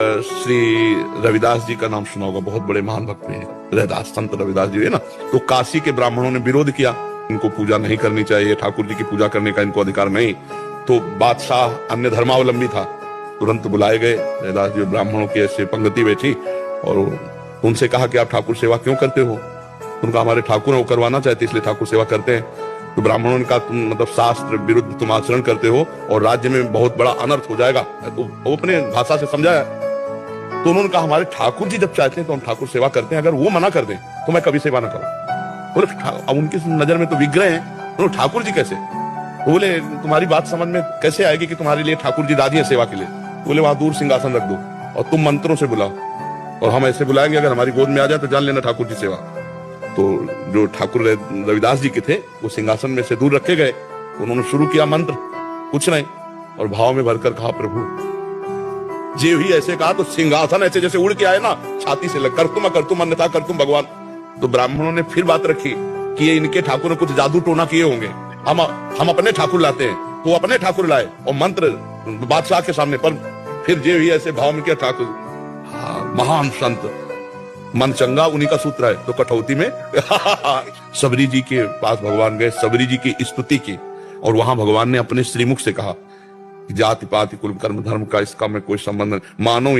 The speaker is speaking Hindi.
श्री रविदास जी का नाम सुना होगा, बहुत बड़े महान भक्त हैं रविदास, संत रविदास जी है ना। तो काशी के ब्राह्मणों ने विरोध किया, इनको पूजा नहीं करनी चाहिए, ठाकुर जी की पूजा करने का इनको अधिकार नहीं। तो बादशाह अन्य धर्मावलंबी था, तुरंत बुलाए गए रविदास जी। ब्राह्मणों की ऐसे पंक्ति बैठी और उनसे कहा कि आप ठाकुर सेवा क्यों करते हो? उनका हमारे ठाकुर है, वो करवाना चाहते इसलिए ठाकुर सेवा करते हैं। तो ब्राह्मणों ने कहा तुम मतलब शास्त्र विरुद्ध तुम आचरण करते हो और राज्य में बहुत बड़ा अनर्थ हो जाएगा। तो वो अपने भाषा से समझाया। तो उन्होंने कहा हमारे ठाकुर जी जब चाहते हैं तो हम ठाकुर सेवा करते हैं, अगर वो मना कर दें तो मैं कभी सेवा ना करूं। बोले अब उनकी नजर में तो विग्रह हैं, बोले ठाकुर जी कैसे? तो बोले तुम्हारी बात समझ में कैसे आएगी कि तुम्हारे लिए ठाकुर जी राजी है सेवा के लिए? बोले वहां दूर सिंहासन रख दो और तुम मंत्रों से बुलाओ और हम ऐसे बुलाएंगे, अगर हमारी गोद में आ जाए तो जान लेना ठाकुर जी सेवा। तो जो ठाकुर रविदास जी के थे वो सिंहासन में से दूर रखे गए। उन्होंने शुरू किया मंत्र, कुछ नहीं, और भाव में भरकर कहा प्रभु जी ही ऐसे कहा तो सिंहासन ऐसे जैसे उड़ के आए ना, छाती से लग कर तुम अन्यथा कर तुम भगवान। तो ब्राह्मणों ने फिर बात रखी कि ये इनके ठाकुर ने कुछ जादू टोना किए होंगे, हम अपने ठाकुर लाते हैं। तो अपने ठाकुर लाए और मंत्र बादशाह के सामने, पर फिर जे ही ऐसे भाव में किया ठाकुर। हाँ, महान संत मन चंगा उन्हीं का सूत्र है। तो कठौती में सबरी जी के पास भगवान गए, सबरी जी की स्तुति की और वहां भगवान ने अपने श्रीमुख से कहा जाति पाति कुल कर्म धर्म का इसका में कोई संबंध नहीं, मानो